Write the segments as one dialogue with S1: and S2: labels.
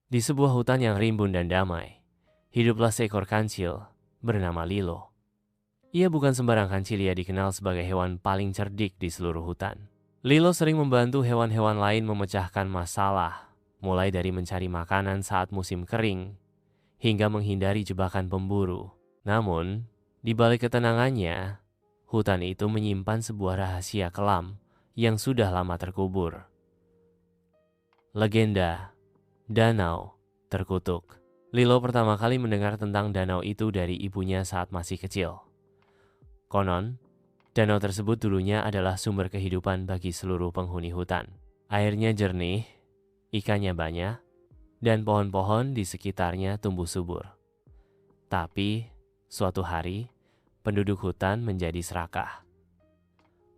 S1: Di sebuah hutan yang rimbun dan damai, hiduplah seekor kancil bernama Lilo. Ia bukan sembarang kancil, ia dikenal sebagai hewan paling cerdik di seluruh hutan. Lilo sering membantu hewan-hewan lain memecahkan masalah, mulai dari mencari makanan saat musim kering, hingga menghindari jebakan pemburu. Namun, di balik ketenangannya, hutan itu menyimpan sebuah rahasia kelam yang sudah lama terkubur. Legenda Danau Terkutuk. Lilo pertama kali mendengar tentang danau itu dari ibunya saat masih kecil. Konon, danau tersebut dulunya adalah sumber kehidupan bagi seluruh penghuni hutan. Airnya jernih, ikannya banyak, dan pohon-pohon di sekitarnya tumbuh subur. Tapi, suatu hari, penduduk hutan menjadi serakah.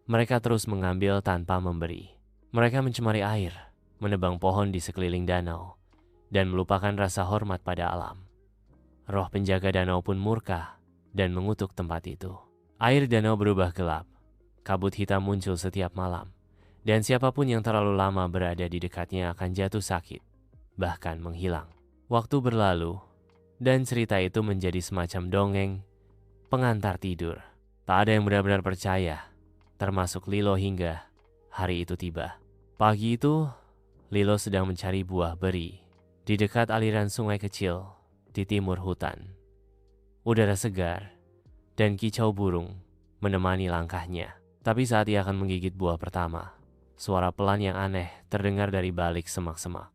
S1: Mereka terus mengambil tanpa memberi. Mereka mencemari air, menebang pohon di sekeliling danau, dan melupakan rasa hormat pada alam. Roh penjaga danau pun murka dan mengutuk tempat itu. Air danau berubah gelap, kabut hitam muncul setiap malam, dan siapapun yang terlalu lama berada di dekatnya akan jatuh sakit, bahkan menghilang. Waktu berlalu, dan cerita itu menjadi semacam dongeng pengantar tidur. Tak ada yang benar-benar percaya, termasuk Lilo hingga hari itu tiba. Pagi itu, Lilo sedang mencari buah beri di dekat aliran sungai kecil di timur hutan. Udara segar dan kicau burung menemani langkahnya. Tapi saat ia akan menggigit buah pertama, suara pelan yang aneh terdengar dari balik semak-semak.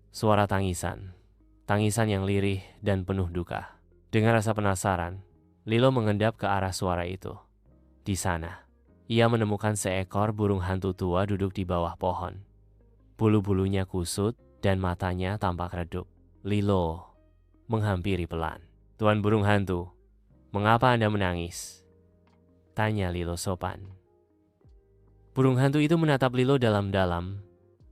S1: Suara tangisan yang lirih dan penuh duka. Dengan rasa penasaran, Lilo mengendap ke arah suara itu. Di sana, ia menemukan seekor burung hantu tua duduk di bawah pohon. Bulu-bulunya kusut dan matanya tampak redup. Lilo menghampiri pelan. "Tuan burung hantu, mengapa Anda menangis?" tanya Lilo sopan. Burung hantu itu menatap Lilo dalam-dalam,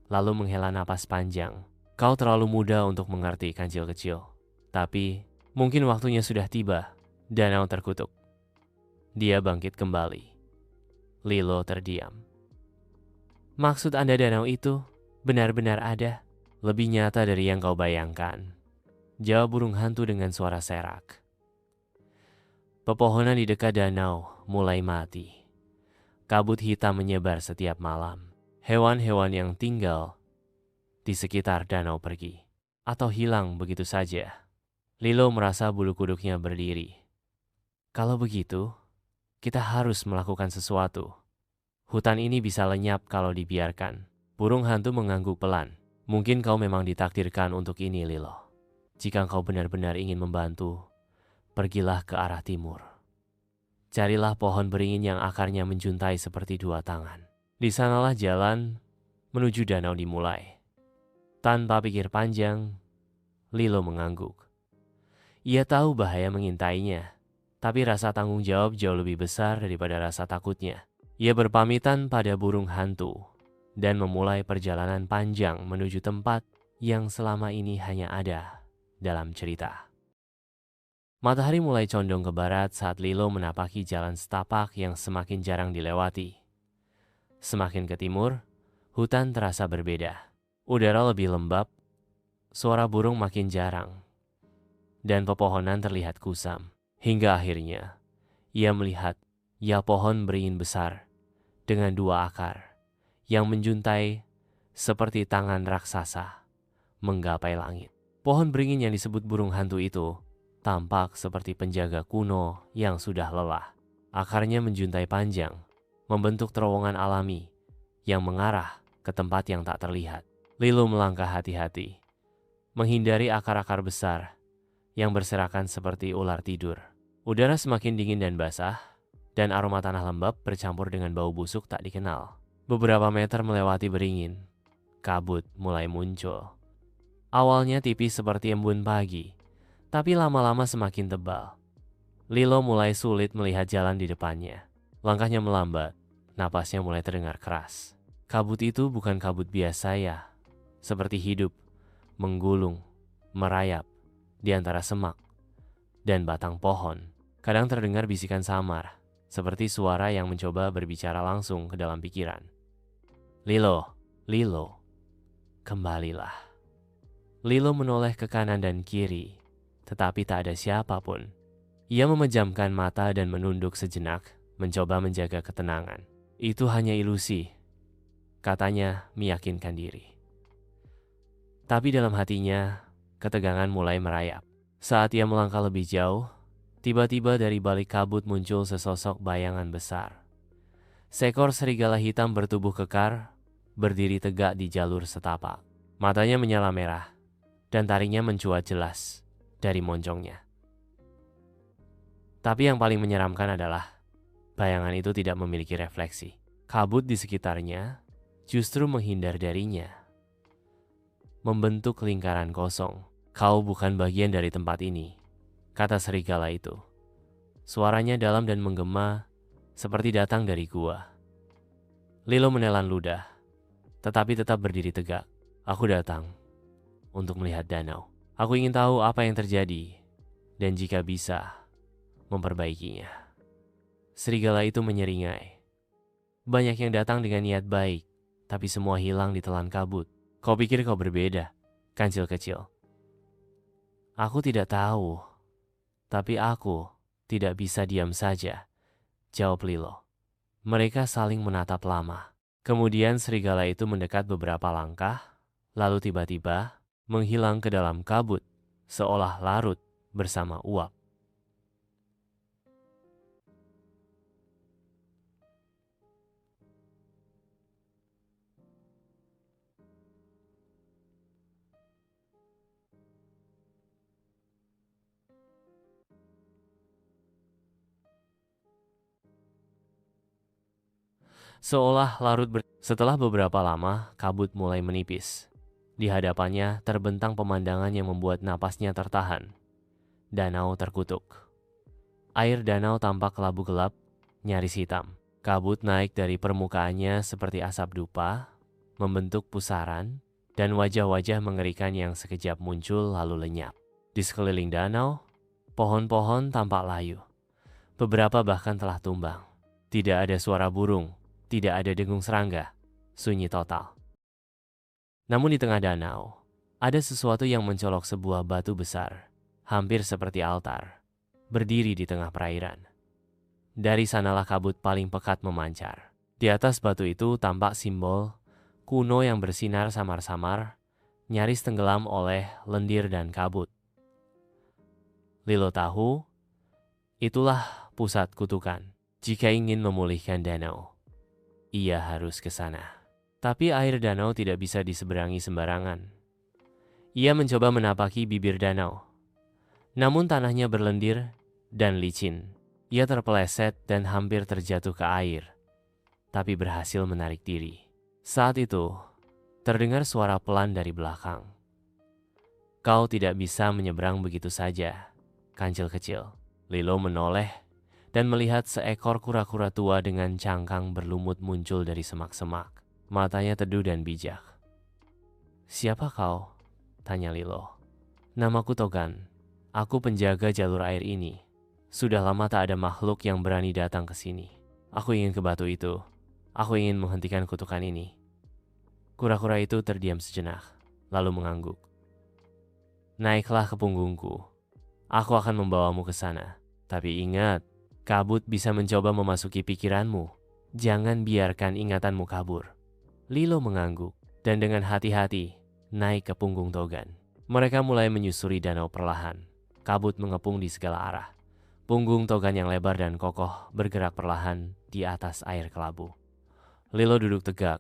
S1: lalu menghela napas panjang. "Kau terlalu muda untuk mengerti, kancil kecil. Tapi, mungkin waktunya sudah tiba. Danau terkutuk." Dia bangkit kembali. Lilo terdiam. "Maksud Anda danau itu benar-benar ada? Lebih nyata dari yang kau bayangkan," jawab burung hantu dengan suara serak. Pepohonan di dekat danau mulai mati. Kabut hitam menyebar setiap malam. Hewan-hewan yang tinggal di sekitar danau pergi atau hilang begitu saja. Lilo merasa bulu kuduknya berdiri. Kalau begitu, kita harus melakukan sesuatu. Hutan ini bisa lenyap kalau dibiarkan. Burung hantu mengangguk pelan. "Mungkin kau memang ditakdirkan untuk ini, Lilo. Jika kau benar-benar ingin membantu, pergilah ke arah timur. Carilah pohon beringin yang akarnya menjuntai seperti dua tangan. Di sanalah jalan menuju danau dimulai." Tanpa pikir panjang, Lilo mengangguk. Ia tahu bahaya mengintainya, tapi rasa tanggung jawab jauh lebih besar daripada rasa takutnya. Ia berpamitan pada burung hantu dan memulai perjalanan panjang menuju tempat yang selama ini hanya ada dalam cerita. Matahari mulai condong ke barat saat Lilo menapaki jalan setapak yang semakin jarang dilewati. Semakin ke timur, hutan terasa berbeda. Udara lebih lembab, suara burung makin jarang, dan pepohonan terlihat kusam. Hingga akhirnya, ia melihat pohon beringin besar dengan dua akar yang menjuntai seperti tangan raksasa menggapai langit. Pohon beringin yang disebut burung hantu itu tampak seperti penjaga kuno yang sudah lelah. Akarnya menjuntai panjang, membentuk terowongan alami yang mengarah ke tempat yang tak terlihat. Lilo melangkah hati-hati, menghindari akar-akar besar yang berserakan seperti ular tidur. Udara semakin dingin dan basah, dan aroma tanah lembab bercampur dengan bau busuk tak dikenal. Beberapa meter melewati beringin, kabut mulai muncul. Awalnya tipis seperti embun pagi, tapi lama-lama semakin tebal. Lilo mulai sulit melihat jalan di depannya. Langkahnya melambat, napasnya mulai terdengar keras. Kabut itu bukan kabut biasa ya, seperti hidup, menggulung, merayap di antara semak dan batang pohon. Kadang terdengar bisikan samar, seperti suara yang mencoba berbicara langsung ke dalam pikiran. "Lilo, Lilo, kembalilah." Lilo menoleh ke kanan dan kiri, tetapi tak ada siapapun. Ia memejamkan mata dan menunduk sejenak, mencoba menjaga ketenangan. Itu hanya ilusi, katanya meyakinkan diri. Tapi dalam hatinya, ketegangan mulai merayap. Saat ia melangkah lebih jauh, tiba-tiba dari balik kabut muncul sesosok bayangan besar. Seekor serigala hitam bertubuh kekar, berdiri tegak di jalur setapak. Matanya menyala merah, dan taringnya mencuat jelas dari moncongnya. Tapi yang paling menyeramkan adalah bayangan itu tidak memiliki refleksi. Kabut di sekitarnya justru menghindar darinya, membentuk lingkaran kosong. Kau bukan bagian dari tempat ini, kata serigala itu. Suaranya dalam dan menggema seperti datang dari gua. Lilo menelan ludah, tetapi tetap berdiri tegak. Aku datang untuk melihat danau. Aku ingin tahu apa yang terjadi, dan jika bisa, memperbaikinya. Serigala itu menyeringai. Banyak yang datang dengan niat baik, tapi semua hilang ditelan kabut. Kau pikir kau berbeda, kancil kecil? Aku tidak tahu, tapi aku tidak bisa diam saja, jawab Lilo. Mereka saling menatap lama. Kemudian serigala itu mendekat beberapa langkah, lalu tiba-tiba menghilang ke dalam kabut, seolah larut bersama uap. Setelah beberapa lama, kabut mulai menipis. Di hadapannya terbentang pemandangan yang membuat napasnya tertahan. Danau terkutuk. Air danau tampak kelabu gelap, nyaris hitam. Kabut naik dari permukaannya seperti asap dupa, membentuk pusaran, dan wajah-wajah mengerikan yang sekejap muncul lalu lenyap. Di sekeliling danau, pohon-pohon tampak layu. Beberapa bahkan telah tumbang. Tidak ada suara burung, tidak ada dengung serangga, sunyi total. Namun di tengah danau, ada sesuatu yang mencolok, sebuah batu besar, hampir seperti altar, berdiri di tengah perairan. Dari sanalah kabut paling pekat memancar. Di atas batu itu tampak simbol kuno yang bersinar samar-samar, nyaris tenggelam oleh lendir dan kabut. Lilo tahu, itulah pusat kutukan. Jika ingin memulihkan danau, ia harus ke sana. Tapi air danau tidak bisa diseberangi sembarangan. Ia mencoba menapaki bibir danau. Namun tanahnya berlendir dan licin. Ia terpeleset dan hampir terjatuh ke air, tapi berhasil menarik diri. Saat itu, terdengar suara pelan dari belakang. Kau tidak bisa menyeberang begitu saja, kancil kecil. Lilo menoleh dan melihat seekor kura-kura tua dengan cangkang berlumut muncul dari semak-semak. Matanya teduh dan bijak. Siapa kau? Tanya Lilo. Namaku Togan. Aku penjaga jalur air ini. Sudah lama tak ada makhluk yang berani datang ke sini. Aku ingin ke batu itu. Aku ingin menghentikan kutukan ini. Kura-kura itu terdiam sejenak, lalu mengangguk. Naiklah ke punggungku. Aku akan membawamu ke sana. Tapi ingat, kabut bisa mencoba memasuki pikiranmu. Jangan biarkan ingatanmu kabur. Lilo mengangguk dan dengan hati-hati naik ke punggung Togan. Mereka mulai menyusuri danau perlahan. Kabut mengepung di segala arah. Punggung Togan yang lebar dan kokoh bergerak perlahan di atas air kelabu. Lilo duduk tegak,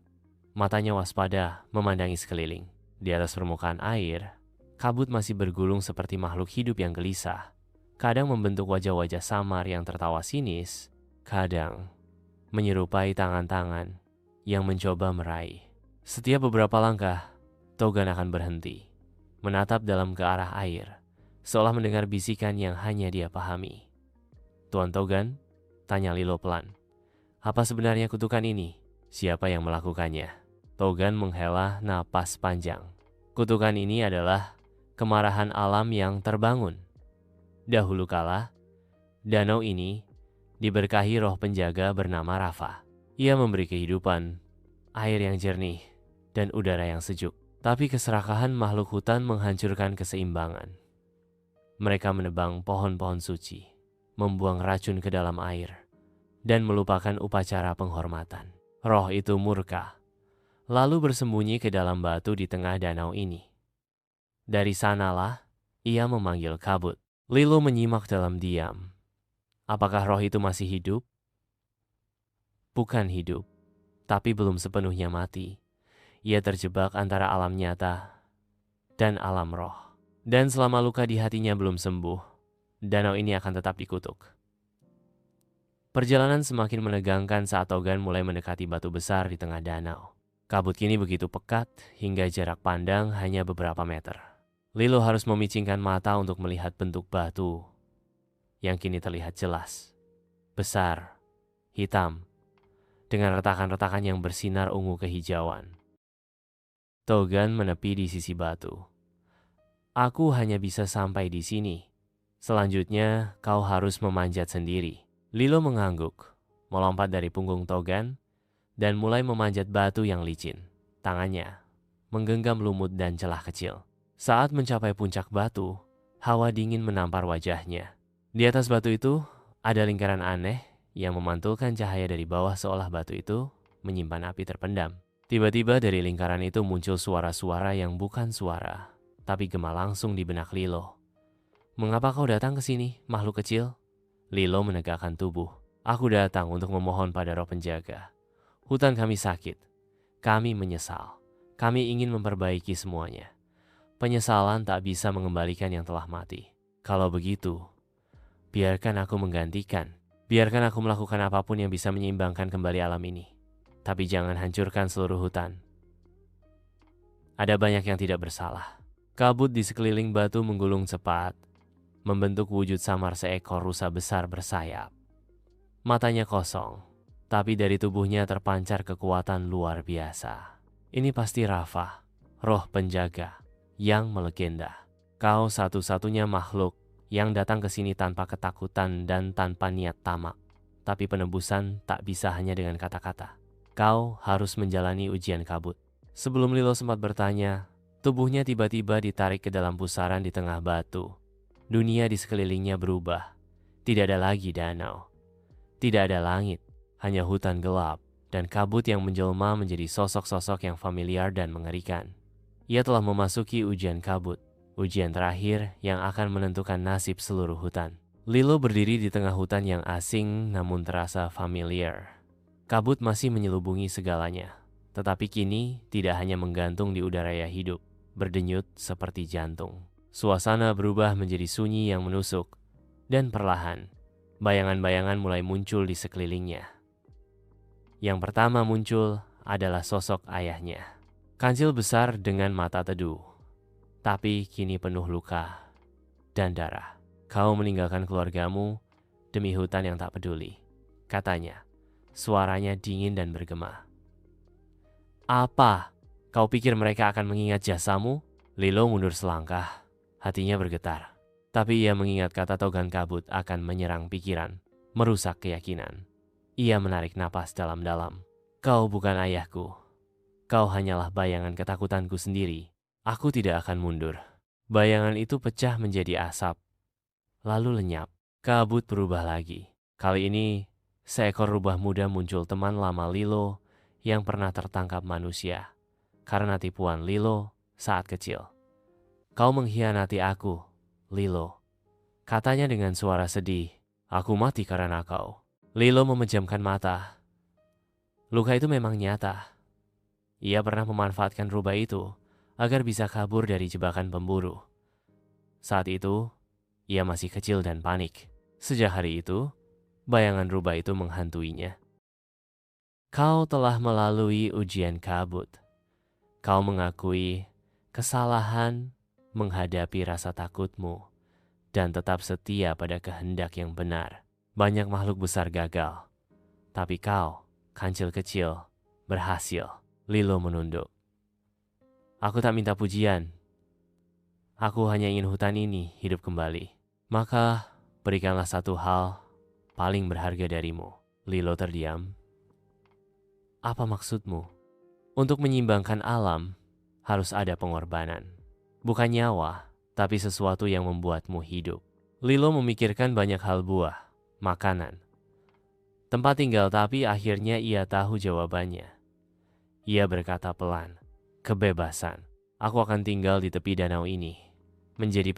S1: matanya waspada memandangi sekeliling. Di atas permukaan air, kabut masih bergulung seperti makhluk hidup yang gelisah. Kadang membentuk wajah-wajah samar yang tertawa sinis, kadang menyerupai tangan-tangan yang mencoba meraih. Setiap beberapa langkah, Togan akan berhenti, menatap dalam ke arah air, seolah mendengar bisikan yang hanya dia pahami. Tuan Togan, tanya Lilo pelan. Apa sebenarnya kutukan ini? Siapa yang melakukannya? Togan menghela napas panjang. Kutukan ini adalah kemarahan alam yang terbangun. Dahulu kala, danau ini diberkahi roh penjaga bernama Rafa. Ia memberi kehidupan, air yang jernih, dan udara yang sejuk. Tapi keserakahan makhluk hutan menghancurkan keseimbangan. Mereka menebang pohon-pohon suci, membuang racun ke dalam air, dan melupakan upacara penghormatan. Roh itu murka, lalu bersembunyi ke dalam batu di tengah danau ini. Dari sanalah ia memanggil Kabut. Lilo menyimak dalam diam. Apakah roh itu masih hidup? Bukan hidup, tapi belum sepenuhnya mati. Ia terjebak antara alam nyata dan alam roh. Dan selama luka di hatinya belum sembuh, danau ini akan tetap dikutuk. Perjalanan semakin menegangkan saat Togan mulai mendekati batu besar di tengah danau. Kabut kini begitu pekat hingga jarak pandang hanya beberapa meter. Lilo harus memicingkan mata untuk melihat bentuk batu yang kini terlihat jelas. Besar, hitam, dengan retakan-retakan yang bersinar ungu kehijauan. Togan menepi di sisi batu. Aku hanya bisa sampai di sini. Selanjutnya kau harus memanjat sendiri. Lilo mengangguk, melompat dari punggung Togan, dan mulai memanjat batu yang licin. Tangannya menggenggam lumut dan celah kecil. Saat mencapai puncak batu, hawa dingin menampar wajahnya. Di atas batu itu, ada lingkaran aneh yang memantulkan cahaya dari bawah seolah batu itu menyimpan api terpendam. Tiba-tiba dari lingkaran itu muncul suara-suara yang bukan suara, tapi gema langsung di benak Lilo. Mengapa kau datang ke sini, makhluk kecil? Lilo menegakkan tubuh. Aku datang untuk memohon pada roh penjaga. Hutan kami sakit. Kami menyesal. Kami ingin memperbaiki semuanya. Penyesalan tak bisa mengembalikan yang telah mati. Kalau begitu, biarkan aku menggantikan. Biarkan aku melakukan apapun yang bisa menyeimbangkan kembali alam ini. Tapi jangan hancurkan seluruh hutan. Ada banyak yang tidak bersalah. Kabut di sekeliling batu menggulung cepat, membentuk wujud samar seekor rusa besar bersayap. Matanya kosong, tapi dari tubuhnya terpancar kekuatan luar biasa. Ini pasti Rafa, roh penjaga yang melegenda. Kau satu-satunya makhluk yang datang ke sini tanpa ketakutan dan tanpa niat tamak. Tapi penebusan tak bisa hanya dengan kata-kata. Kau harus menjalani ujian kabut. Sebelum Lilo sempat bertanya, tubuhnya tiba-tiba ditarik ke dalam pusaran di tengah batu. Dunia di sekelilingnya berubah. Tidak ada lagi danau. Tidak ada langit, hanya hutan gelap dan kabut yang menjelma menjadi sosok-sosok yang familiar dan mengerikan. Ia telah memasuki ujian kabut, ujian terakhir yang akan menentukan nasib seluruh hutan. Lilo berdiri di tengah hutan yang asing namun terasa familiar. Kabut masih menyelubungi segalanya, tetapi kini tidak hanya menggantung di udara yang hidup, berdenyut seperti jantung. Suasana berubah menjadi sunyi yang menusuk, dan perlahan, bayangan-bayangan mulai muncul di sekelilingnya. Yang pertama muncul adalah sosok ayahnya. Kancil besar dengan mata teduh, tapi kini penuh luka dan darah. Kau meninggalkan keluargamu demi hutan yang tak peduli, katanya. Suaranya dingin dan bergema. Apa? Kau pikir mereka akan mengingat jasamu? Lilo mundur selangkah, hatinya bergetar. Tapi ia mengingat kata Togan kabut akan menyerang pikiran, merusak keyakinan. Ia menarik napas dalam-dalam. Kau bukan ayahku. Kau hanyalah bayangan ketakutanku sendiri. Aku tidak akan mundur. Bayangan itu pecah menjadi asap, lalu lenyap. Kabut berubah lagi. Kali ini, seekor rubah muda muncul teman lama Lilo yang pernah tertangkap manusia karena tipuan Lilo saat kecil. Kau mengkhianati aku, Lilo, katanya dengan suara sedih. Aku mati karena kau. Lilo memejamkan mata. Luka itu memang nyata. Ia pernah memanfaatkan rubah itu agar bisa kabur dari jebakan pemburu. Saat itu, ia masih kecil dan panik. Sejak hari itu, bayangan rubah itu menghantuinya. Kau telah melalui ujian kabut. Kau mengakui kesalahan, menghadapi rasa takutmu, dan tetap setia pada kehendak yang benar. Banyak makhluk besar gagal, tapi kau, kancil kecil, berhasil. Lilo menunduk. Aku tak minta pujian. Aku hanya ingin hutan ini hidup kembali. Maka berikanlah satu hal paling berharga darimu. Lilo terdiam. Apa maksudmu? Untuk menyimbangkan alam, harus ada pengorbanan. Bukan nyawa, tapi sesuatu yang membuatmu hidup. Lilo memikirkan banyak hal, buah, makanan, tempat tinggal, tapi akhirnya ia tahu jawabannya. Ia berkata pelan, kebebasan. Aku akan tinggal di tepi danau ini, menjadi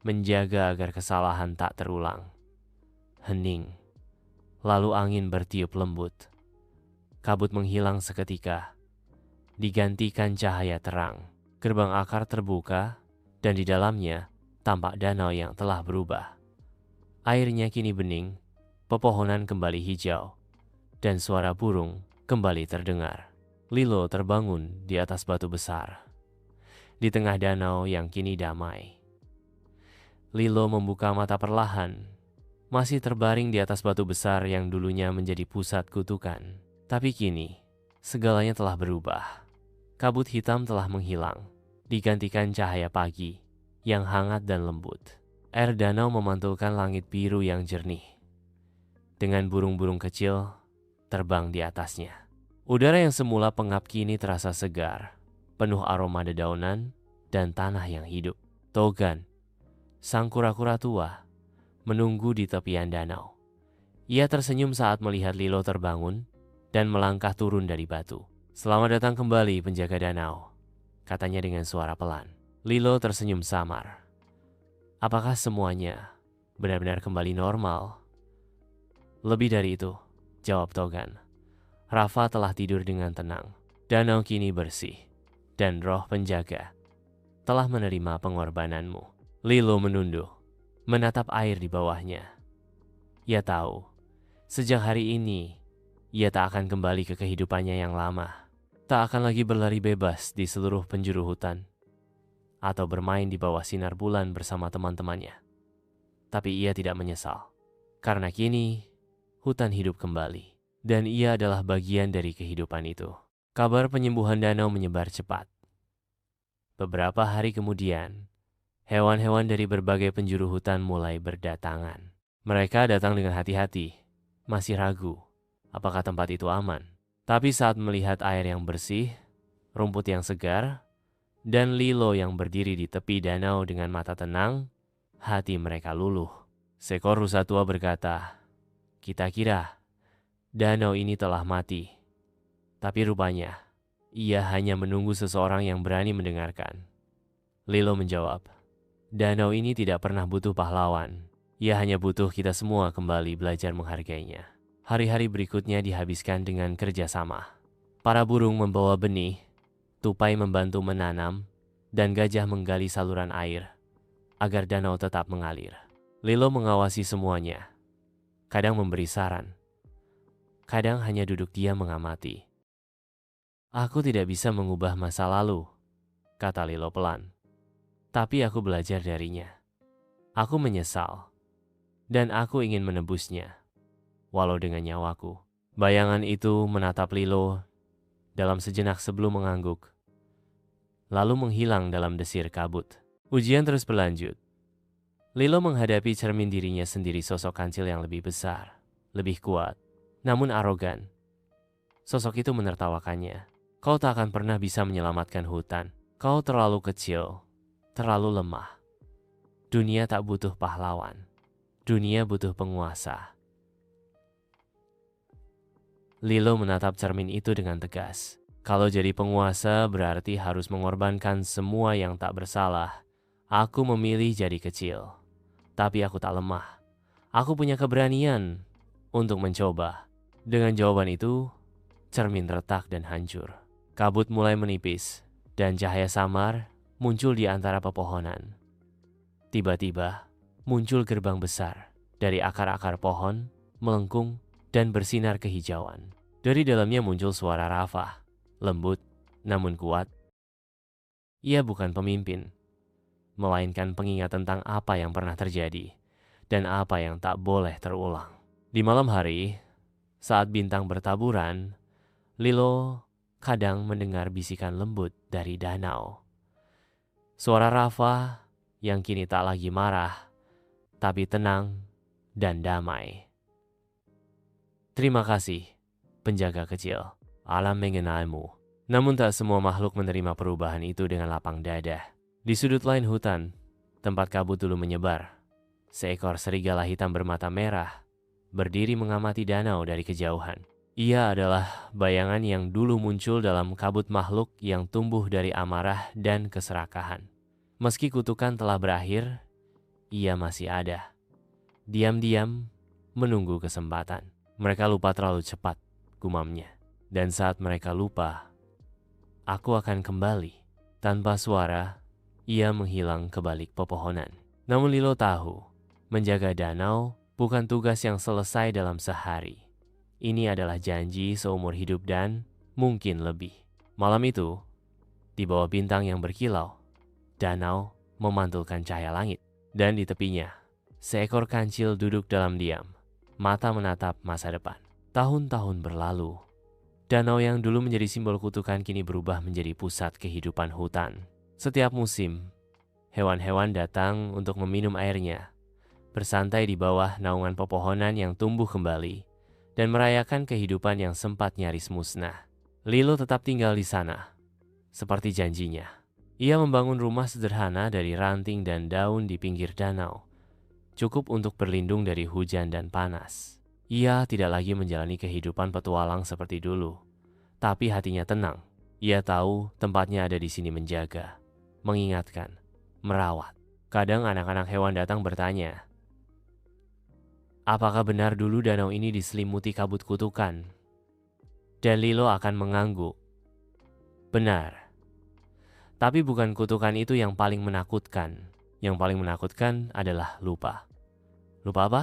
S1: menjaga agar kesalahan tak terulang. Hening. Lalu angin bertiup lembut. Kabut menghilang seketika, digantikan cahaya terang. Gerbang akar terbuka, dan di dalamnya tampak danau yang telah berubah. Airnya kini bening, pepohonan kembali hijau, dan suara burung kembali terdengar. Lilo terbangun di atas batu besar, di tengah danau yang kini damai. Lilo membuka mata perlahan, masih terbaring di atas batu besar yang dulunya menjadi pusat kutukan. Tapi kini, segalanya telah berubah. Kabut hitam telah menghilang, digantikan cahaya pagi yang hangat dan lembut. Air danau memantulkan langit biru yang jernih, dengan burung-burung kecil terbang di atasnya. Udara yang semula pengap kini terasa segar, penuh aroma dedaunan dan tanah yang hidup. Togan, sang kura-kura tua, menunggu di tepian danau. Ia tersenyum saat melihat Lilo terbangun dan melangkah turun dari batu. Selamat datang kembali, penjaga danau, katanya dengan suara pelan. Lilo tersenyum samar. Apakah semuanya benar-benar kembali normal? Lebih dari itu, jawab Togan. Rafa telah tidur dengan tenang. Danau kini bersih, dan roh penjaga telah menerima pengorbananmu. Lilo menunduk, menatap air di bawahnya. Ia tahu, sejak hari ini, ia tak akan kembali ke kehidupannya yang lama. Tak akan lagi berlari bebas di seluruh penjuru hutan, atau bermain di bawah sinar bulan bersama teman-temannya. Tapi ia tidak menyesal, karena kini hutan hidup kembali, dan ia adalah bagian dari kehidupan itu. Kabar penyembuhan danau menyebar cepat. Beberapa hari kemudian, hewan-hewan dari berbagai penjuru hutan mulai berdatangan. Mereka datang dengan hati-hati, masih ragu apakah tempat itu aman. Tapi saat melihat air yang bersih, rumput yang segar, dan Lilo yang berdiri di tepi danau dengan mata tenang, hati mereka luluh. Seekor rusa tua berkata, "Kita kira danau ini telah mati, tapi rupanya ia hanya menunggu seseorang yang berani mendengarkan." Lilo menjawab, "Danau ini tidak pernah butuh pahlawan. Ia hanya butuh kita semua kembali belajar menghargainya." Hari-hari berikutnya dihabiskan dengan kerjasama. Para burung membawa benih, tupai membantu menanam, dan gajah menggali saluran air agar danau tetap mengalir. Lilo mengawasi semuanya, kadang memberi saran, kadang hanya duduk diam mengamati. "Aku tidak bisa mengubah masa lalu," kata Lilo pelan. "Tapi aku belajar darinya. Aku menyesal, dan aku ingin menebusnya, walau dengan nyawaku." Bayangan itu menatap Lilo dalam sejenak sebelum mengangguk, lalu menghilang dalam desir kabut. Ujian terus berlanjut. Lilo menghadapi cermin dirinya sendiri, sosok kancil yang lebih besar, lebih kuat, namun arogan. Sosok itu menertawakannya. "Kau tak akan pernah bisa menyelamatkan hutan. Kau terlalu kecil, terlalu lemah. Dunia tak butuh pahlawan. Dunia butuh penguasa." Lilo menatap cermin itu dengan tegas. Kalau jadi penguasa berarti harus mengorbankan semua yang tak bersalah. Aku memilih jadi kecil. Tapi aku tak lemah. Aku punya keberanian untuk mencoba. Dengan jawaban itu, cermin retak dan hancur. Kabut mulai menipis, dan cahaya samar muncul di antara pepohonan. Tiba-tiba, muncul gerbang besar dari akar-akar pohon, melengkung dan bersinar kehijauan. Dari dalamnya muncul suara Rafa, lembut namun kuat. Ia bukan pemimpin, melainkan pengingat tentang apa yang pernah terjadi dan apa yang tak boleh terulang. Di malam hari, saat bintang bertaburan, Lilo kadang mendengar bisikan lembut dari danau. Suara Rafa yang kini tak lagi marah, tapi tenang dan damai. "Terima kasih, penjaga kecil. Alam mengenalmu. Namun tak semua makhluk menerima perubahan itu dengan lapang dada. Di sudut lain hutan, tempat kabut dulu menyebar, seekor serigala hitam bermata merah berdiri mengamati danau dari kejauhan. Ia adalah bayangan yang dulu muncul dalam kabut makhluk yang tumbuh dari amarah dan keserakahan. Meski kutukan telah berakhir, ia masih ada. Diam-diam menunggu kesempatan. Mereka lupa terlalu cepat, gumamnya. Dan saat mereka lupa, aku akan kembali. Tanpa suara, ia menghilang ke balik pepohonan. Namun Lilo tahu, menjaga danau bukan tugas yang selesai dalam sehari. Ini adalah janji seumur hidup dan mungkin lebih. Malam itu, di bawah bintang yang berkilau, danau memantulkan cahaya langit. Dan di tepinya, seekor kancil duduk dalam diam, mata menatap masa depan. Tahun-tahun berlalu, danau yang dulu menjadi simbol kutukan kini berubah menjadi pusat kehidupan hutan. Setiap musim, hewan-hewan datang untuk meminum airnya, bersantai di bawah naungan pepohonan yang tumbuh kembali, dan merayakan kehidupan yang sempat nyaris musnah. Lilo tetap tinggal di sana, seperti janjinya. Ia membangun rumah sederhana dari ranting dan daun di pinggir danau, cukup untuk berlindung dari hujan dan panas. Ia tidak lagi menjalani kehidupan petualang seperti dulu, tapi hatinya tenang. Ia tahu tempatnya ada di sini menjaga, mengingatkan, merawat. Kadang anak-anak hewan datang bertanya, apakah benar dulu danau ini diselimuti kabut kutukan? Dan Lilo akan mengangguk. Benar. Tapi bukan kutukan itu yang paling menakutkan. Yang paling menakutkan adalah lupa. Lupa apa?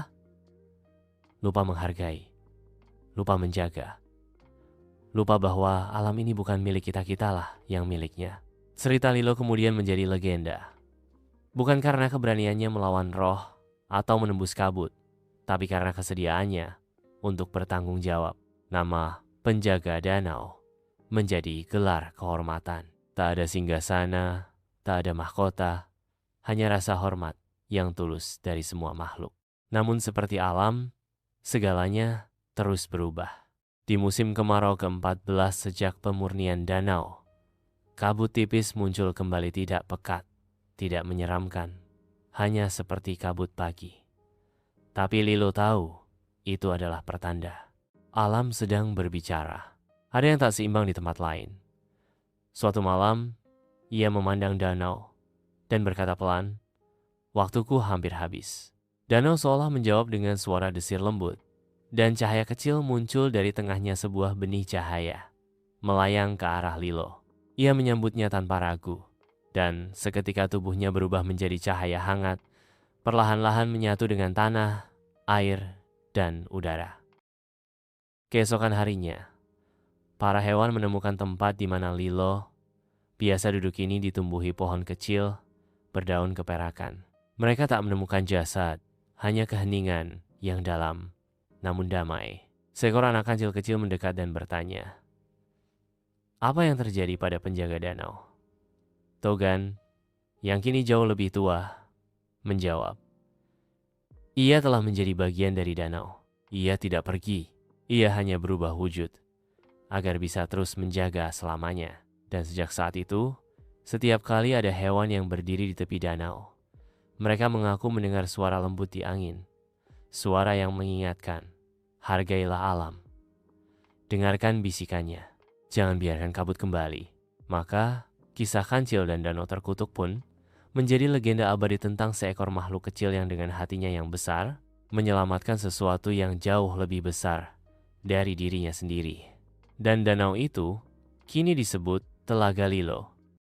S1: Lupa menghargai. Lupa menjaga. Lupa bahwa alam ini bukan milik kita-kita lah yang miliknya. Cerita Lilo kemudian menjadi legenda. Bukan karena keberaniannya melawan roh atau menembus kabut, tapi karena kesediaannya untuk bertanggung jawab. Nama penjaga danau menjadi gelar kehormatan. Tak ada singgasana, tak ada mahkota, hanya rasa hormat yang tulus dari semua makhluk. Namun seperti alam, segalanya terus berubah. Di musim kemarau ke-14 sejak pemurnian danau, kabut tipis muncul kembali, tidak pekat, tidak menyeramkan, hanya seperti kabut pagi. Tapi Lilo tahu, itu adalah pertanda. Alam sedang berbicara. Ada yang tak seimbang di tempat lain. Suatu malam, ia memandang danau dan berkata pelan, waktuku hampir habis. Danau seolah menjawab dengan suara desir lembut, dan cahaya kecil muncul dari tengahnya, sebuah benih cahaya, melayang ke arah Lilo. Ia menyambutnya tanpa ragu, dan seketika tubuhnya berubah menjadi cahaya hangat, perlahan-lahan menyatu dengan tanah, air, dan udara. Keesokan harinya, para hewan menemukan tempat di mana Lilo biasa duduk ini ditumbuhi pohon kecil berdaun keperakan. Mereka tak menemukan jasad, hanya keheningan yang dalam namun damai. Seekor anak kancil kecil mendekat dan bertanya, apa yang terjadi pada penjaga danau? Togan, yang kini jauh lebih tua, menjawab, ia telah menjadi bagian dari danau. Ia tidak pergi, ia hanya berubah wujud agar bisa terus menjaga selamanya. Dan sejak saat itu, setiap kali ada hewan yang berdiri di tepi danau, mereka mengaku mendengar suara lembut di angin. Suara yang mengingatkan, hargailah alam. Dengarkan bisikannya, jangan biarkan kabut kembali. Maka, kisah kancil dan danau terkutuk pun menjadi legenda abadi tentang seekor makhluk kecil yang dengan hatinya yang besar, menyelamatkan sesuatu yang jauh lebih besar dari dirinya sendiri. Dan danau itu kini disebut Telaga Lilo.